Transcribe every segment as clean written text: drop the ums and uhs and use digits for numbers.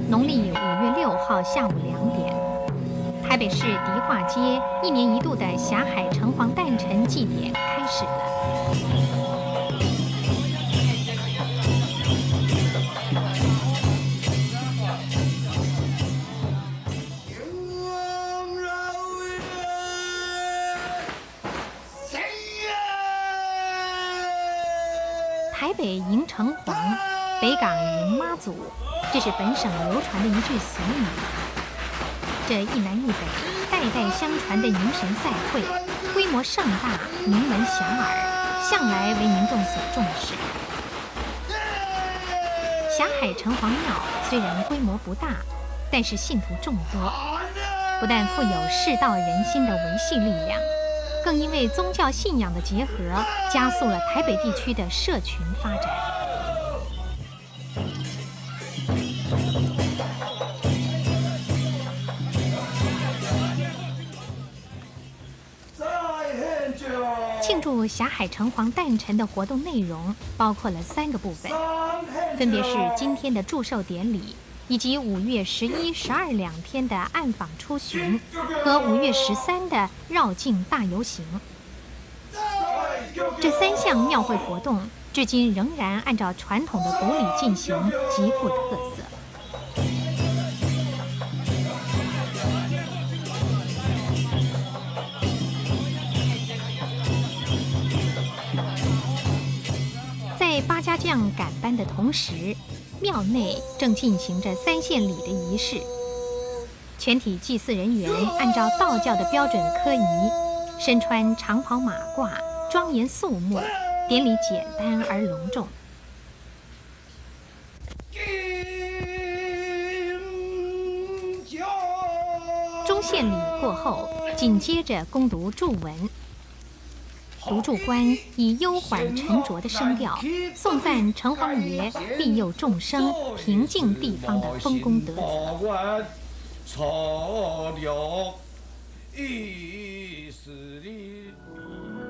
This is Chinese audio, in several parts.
农历5月6号下午2点，台北市迪化街1年1度的霞海城隍诞辰祭典开始了。台北迎城隍，北港迎妈祖，这是本省流传的一句俗语。这一南一北，代代相传的迎神赛会，规模盛大，名闻遐迩，向来为民众所重视。霞海城隍庙虽然规模不大，但是信徒众多，不但富有世道人心的维系力量，更因为宗教信仰的结合，加速了台北地区的社群发展。庆祝霞海城隍诞辰的活动内容包括了3个部分，分别是今天的祝寿典礼，以及5月11、122天的暗访出巡和5月13的绕境大游行。这3项庙会活动至今仍然按照传统的古礼进行，极富特色。在八家将赶班的同时，庙内正进行着3献礼的仪式。全体祭祀人员按照道教的标准科仪，身穿长袍马褂，庄严肃穆，典礼简单而隆重。中献礼过后，紧接着恭读祝文。读祝官以悠缓沉着的声调颂赞城隍爷庇佑众生、平静地方的丰功德泽。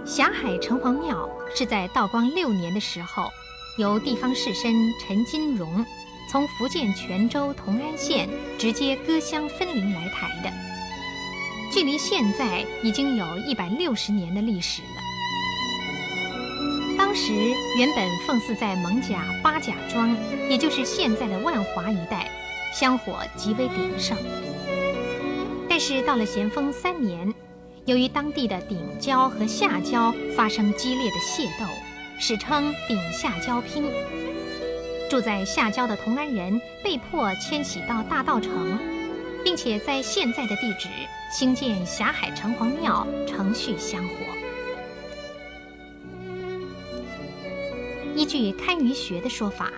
霞海城隍庙是在道光6年的时候，由地方士绅陈金荣从福建泉州同安县直接割乡分灵来台的，距离现在已经有160年的历史了。当时原本奉祀在艋舺八甲庄，也就是现在的万华一带，香火极为鼎盛。但是到了咸丰3年，由于当地的顶郊和下郊发生激烈的械斗，史称顶下郊拼。住在下郊的同安人被迫迁徙到大稻埕，并且在现在的地址兴建霞海城隍庙，承续香火。依据堪舆学的说法，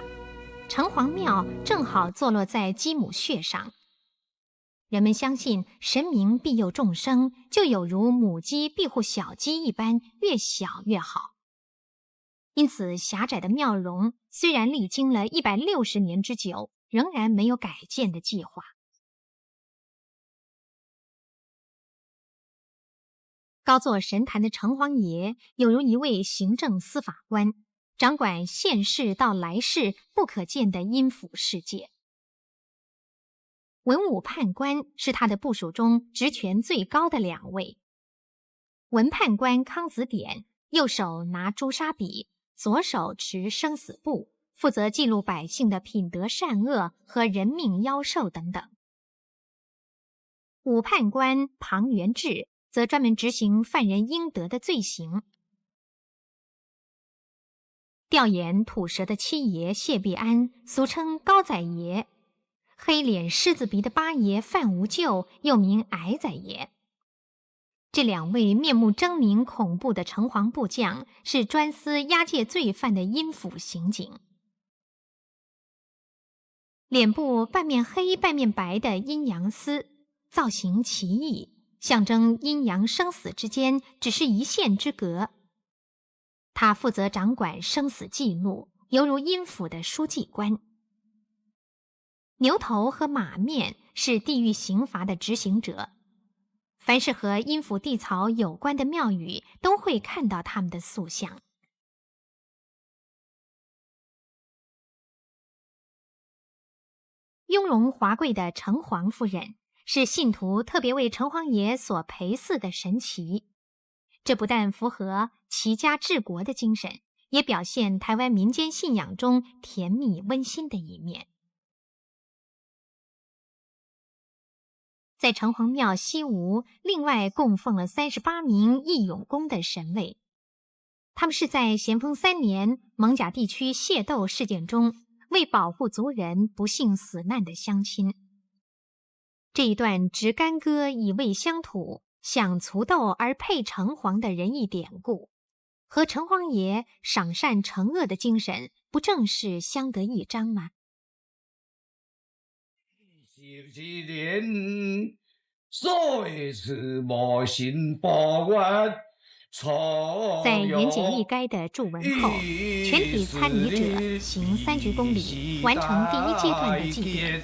城隍庙正好坐落在鸡母穴上。人们相信神明庇佑众生，就有如母鸡庇护小鸡一般，越小越好。因此，狭窄的庙容虽然历经了160年之久，仍然没有改建的计划。高坐神坛的城隍爷有如一位行政司法官，掌管现世到来世不可见的阴府世界。文武判官是他的部属中职权最高的2位。文判官康子典右手拿朱砂笔，左手持生死簿，负责记录百姓的品德善恶和人命夭寿等等。武判官庞元志则专门执行犯人应得的罪行。吊眼吐舌的七爷谢必安，俗称高仔爷；黑脸狮子鼻的八爷范无咎，又名矮仔爷。这2位面目狰狞恐怖的城隍部将，是专司押解罪犯的阴府刑警。脸部半面黑半面白的阴阳司，造型奇异，象征阴阳生死之间只是一线之隔。他负责掌管生死记录，犹如阴府的书记官。牛头和马面是地狱刑罚的执行者，凡是和阴府地曹有关的庙宇，都会看到他们的塑像。雍容华贵的城隍夫人是信徒特别为城隍爷所陪祀的神祇。这不但符合齐家治国的精神，也表现台湾民间信仰中甜蜜温馨的一面。在城隍庙西吴另外供奉了38名义勇公的神位，他们是在咸丰3年艋舺地区械斗事件中为保护族人不幸死难的乡亲。这一段执干戈以慰乡土，享锄豆而配城隍的仁义典故，和城隍爷赏善惩恶的精神，不正是相得益彰吗？在言简意赅的祝文后，全体参礼者行3鞠躬礼，完成第1阶段的祭典。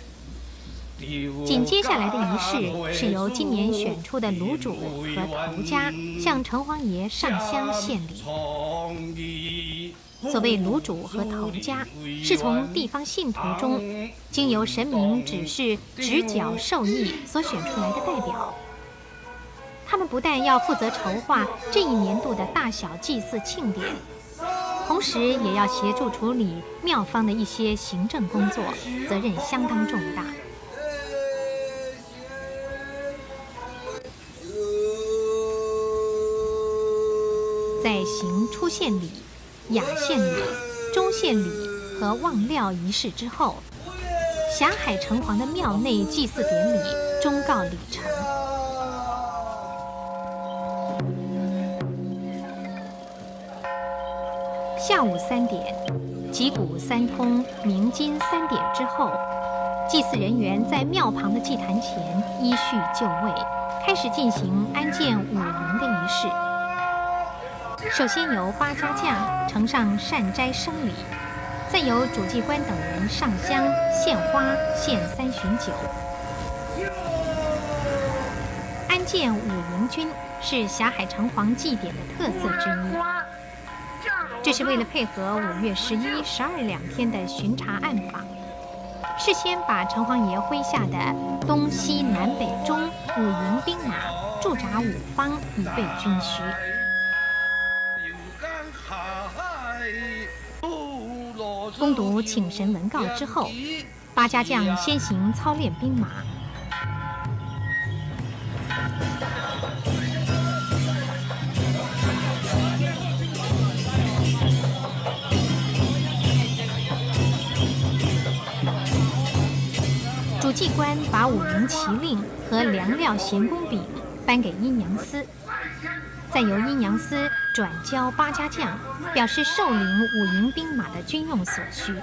紧接下来的仪式是由今年选出的炉主和头家向城隍爷上香献礼。所谓炉主和头家，是从地方信徒中经由神明指示执角授意所选出来的代表。他们不但要负责筹划这一年度的大小祭祀庆典，同时也要协助处理庙方的一些行政工作，责任相当重大。在行出献礼、雅献礼、中献礼和望料仪式之后，霞海城隍的庙内祭祀典礼终告礼成。下午3点，击鼓3通，鸣金3点之后，祭祀人员在庙旁的祭坛前依序就位，开始进行安建五营的仪式。首先由八家将呈上善斋生礼，再由主祭官等人上香、献花、献3巡酒。安建五营军是霞海城隍祭典的特色之一。这是为了配合5月11、12、2天的巡查暗访，事先把城隍爷麾下的东西南北中5营兵马驻扎5方，以备军需。攻读请神文告之后，八家将先行操练兵马。主祭官把5营旗令和粮料咸丰饼颁给阴阳司，再由阴阳司转交八家将，表示受领5营兵马的军用所需。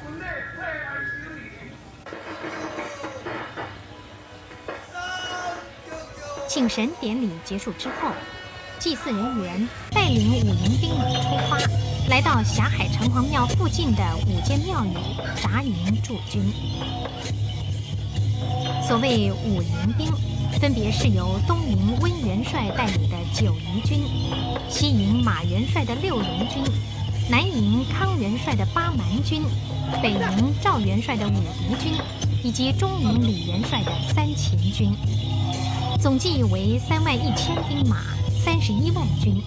请神典礼结束之后，祭祀人员带领5营兵马出发，来到霞海城隍庙附近的5间庙宇扎营驻军。所谓5营兵，分别是由东营温元帅带领的9仪军，西营马元帅的6营军，南营康元帅的8蛮军，北营赵元帅的5敌军，以及中营李元帅的3秦军，总计为31000兵马，31万军。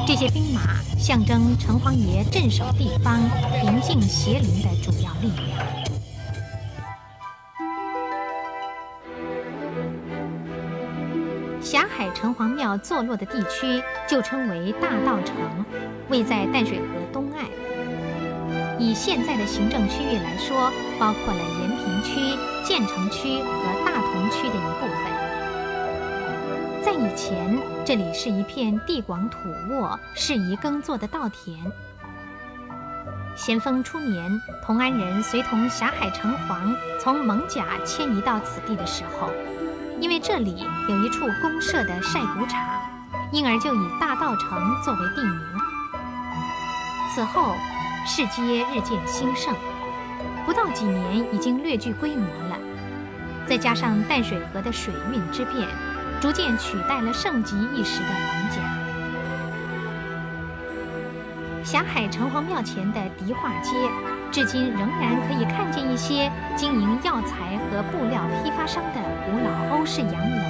这些兵马象征城隍爷镇守地方、平静邪灵的主要力量。霞海城隍庙坐落的地区就称为大道城，位在淡水河东岸。以现在的行政区域来说，包括了延平区、建成区和大同区的一部分。在以前，这里是一片地广土沃、适宜耕作的稻田。咸丰初年，同安人随同霞海城隍从艋舺迁移到此地的时候，因为这里有一处公设的晒谷场，因而就以大稻城作为地名。此后，市街日渐兴盛，不到几年已经略具规模了。再加上淡水河的水运之便，逐渐取代了盛极一时的艋舺。霞海城隍庙前的迪化街，至今仍然可以看见一些经营药材和布料批发商的古老欧式洋楼。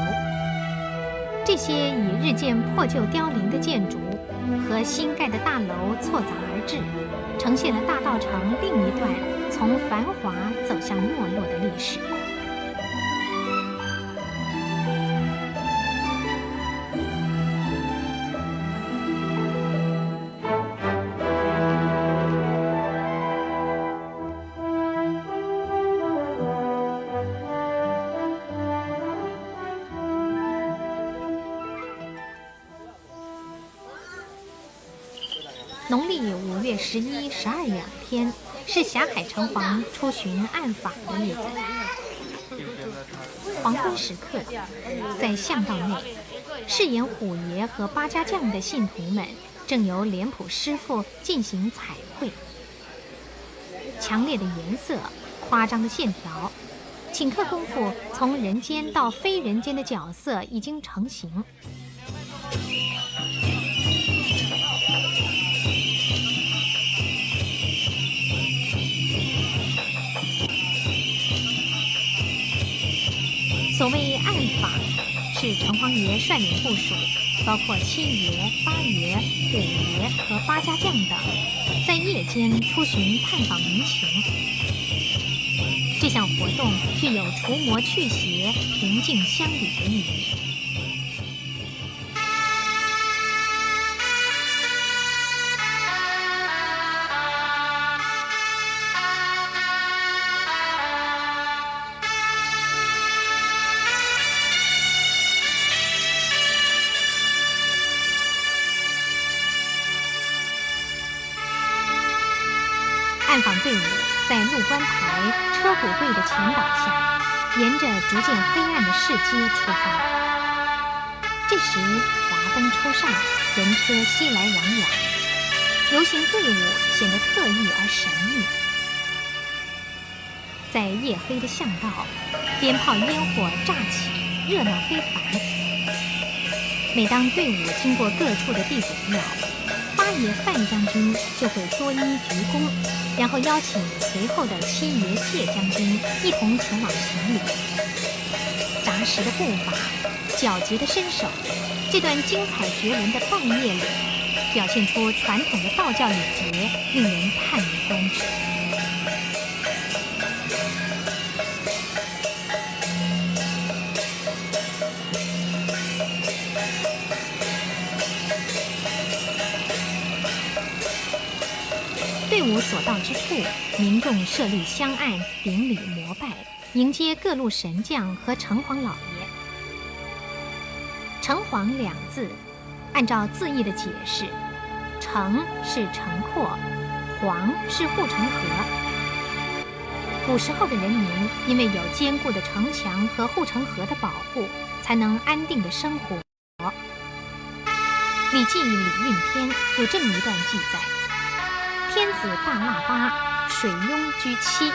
这些以日渐破旧凋零的建筑和新盖的大楼错杂而至，呈现了大稻埕另一段从繁华走向没落的历史。农历5月11、12两天是霞海城隍出巡暗访的日子。黄昏时刻，在巷道内，饰演虎爷和八家将的信徒们正由脸谱师傅进行彩绘。强烈的颜色，夸张的线条，顷刻功夫，从人间到非人间的角色已经成型。所谓暗访，是城隍爷率领部属，包括七爷、八爷、虎爷和八家将等，在夜间出巡探访民情。这项活动具有除魔去邪、平静乡里的意义。暗访队伍在路关牌、车鼓队的前导下，沿着逐渐黑暗的市街出发。这时华灯初上，人车熙来攘往，游行队伍显得特异而神秘。在夜黑的巷道，鞭炮烟火炸起，热闹非凡。每当队伍经过各处的地主庙，八爷范将军就会作揖鞠躬，然后邀请随后的七爷谢将军一同前往行礼。扎实的步伐，皎洁的身手，这段精彩绝伦的半夜里，表现出传统的道教礼节，令人叹为观止。队伍所到之处，民众设立香案，顶礼膜拜，迎接各路神将和城隍老爷。城隍两字，按照字义的解释，城是城廓，隍是护城河。古时候的人民因为有坚固的城墙和护城河的保护，才能安定的生活。《礼记·礼运篇》有这么一段记载：天子大腊八，水庸居七。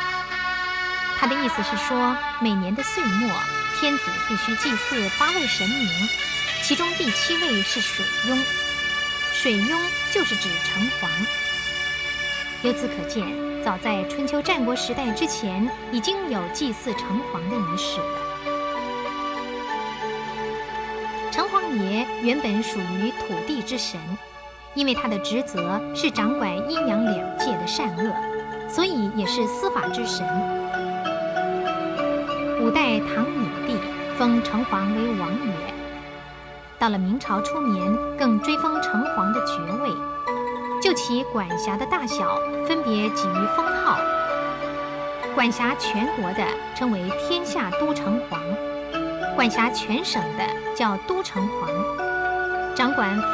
他的意思是说，每年的岁末，天子必须祭祀8位神明，其中第7位是水庸。水庸就是指城隍。由此可见，早在春秋战国时代之前，已经有祭祀城隍的仪式了。城隍爷原本属于土地之神，因为他的职责是掌管阴阳两界的善恶，所以也是司法之神。五代唐闵帝封城隍为王爷，到了明朝初年，更追封城隍的爵位，就其管辖的大小分别给予封号。管辖全国的称为天下都城隍，管辖全省的叫都城隍，掌管府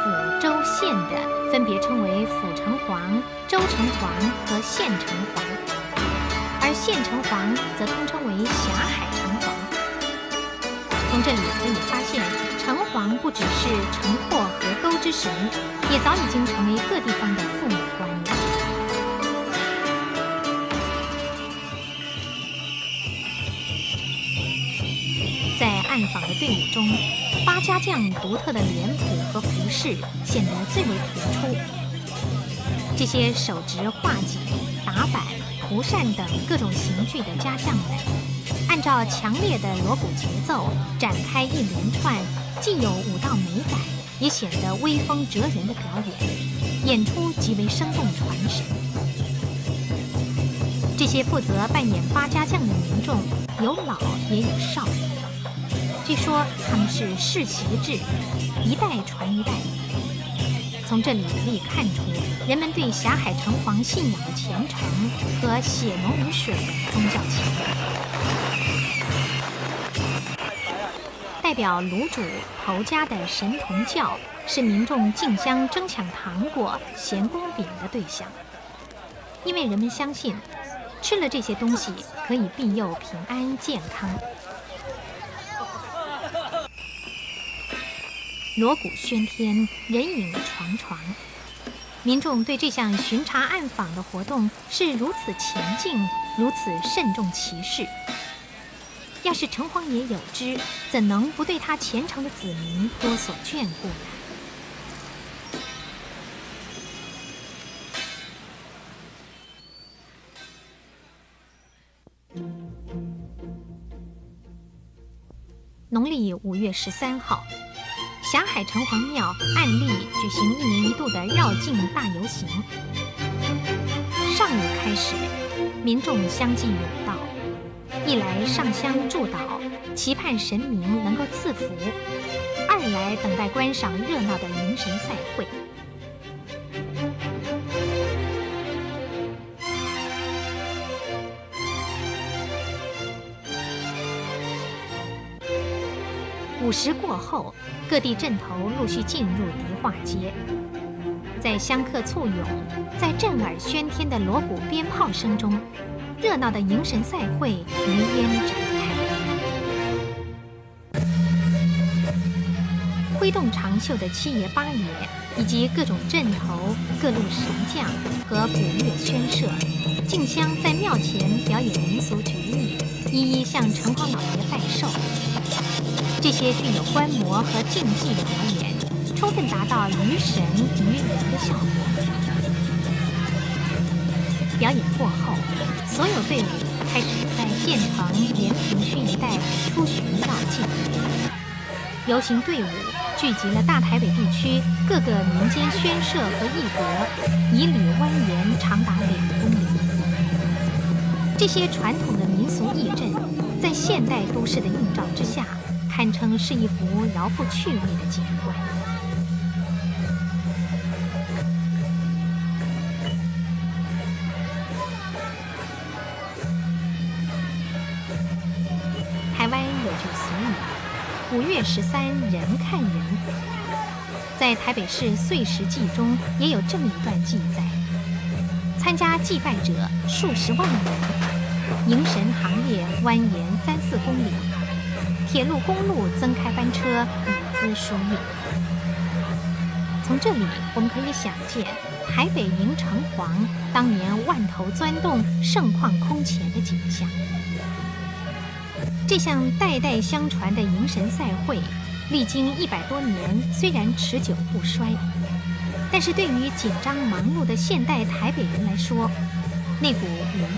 州县的分别称为府城隍、州城隍和县城隍，而县城隍则通称为霞海城隍。从这里可以发现，城隍不只是城廓河沟之神，也早已经成为各地方的父母官了。在暗访的队伍中，八家将独特的脸谱和服饰显得最为突出。这些手执画戟、打板、蒲扇等各种刑具的家将们，按照强烈的锣鼓节奏展开一连串既有舞蹈美感，也显得威风折人的表演，演出极为生动传神。这些负责扮演八家将的民众，有老也有少。据说他们是世袭制，一代传一代。从这里可以看出人们对霞海城隍信仰的虔诚和血浓于水的宗教情感。代表卤煮头家的神童教是民众竞相争抢糖果、咸公饼的对象，因为人们相信吃了这些东西可以庇佑平安健康。锣鼓喧天，人影幢幢，民众对这项巡查暗访的活动是如此前进，如此慎重其事。要是城隍爷有知，怎能不对他虔诚的子民多所眷顾呢？农历5月13号，霞海城隍庙按例举行1年1度的绕境大游行。上午开始，民众相继涌到，一来上香祝祷，期盼神明能够赐福；二来等待观赏热闹的迎神赛会。午时过后，各地阵头陆续进入迪化街，在香客簇拥、在震耳喧天的锣鼓鞭炮声中，热闹的迎神赛会余烟展开。挥动长袖的七爷八爷以及各种阵头、各路神将和鼓乐宣社，竞相在庙前表演民俗绝艺，一一向城隍老爷拜寿。这些具有观摩和竞技的表演，充分达到娱神娱人的效果。表演过后，所有队伍开始在建城、延平区一带出巡绕境。游行队伍聚集了大台北地区各个民间宣社和义德，以里蜿蜒长达2公里。这些传统的民俗义阵，在现代都市的映照之下，堪称是一幅饶富趣味的景观。台湾有句俗语：5月13人看人。在台北市岁时记中也有这么一段记载：参加祭拜者数十万人，迎神行列蜿蜒3-4公里。铁路、公路增开班车，以资疏运。从这里我们可以想见台北迎城隍当年万头钻洞、盛况空前的景象。这项代代相传的迎神赛会，历经100多年，虽然持久不衰，但是对于紧张忙碌的现代台北人来说，那股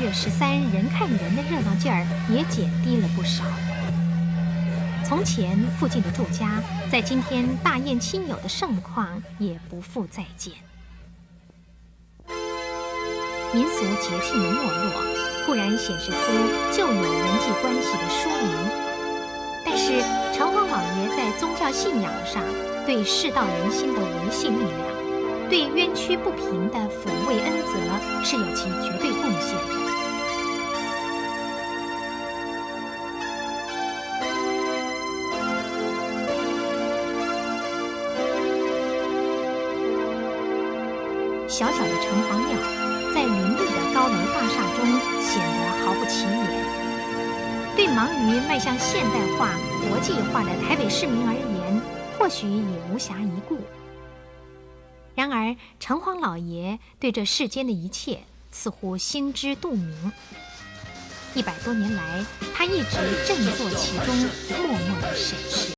5月13人看人的热闹劲儿也减低了不少。从前附近的住家，在今天大宴亲友的盛况也不复再见。民俗节庆的没落，固然显示出旧有人际关系的疏离，但是城隍老爷在宗教信仰上对世道人心的维系力量，对冤屈不平的抚慰恩泽，是有其绝对贡献的。小小的城隍庙，在林立的高楼大厦中显得毫不起眼。对忙于迈向现代化、国际化的台北市民而言，或许已无暇一顾。然而，城隍老爷对这世间的一切似乎心知肚明。100多年来，他一直振作其中，默默地审视。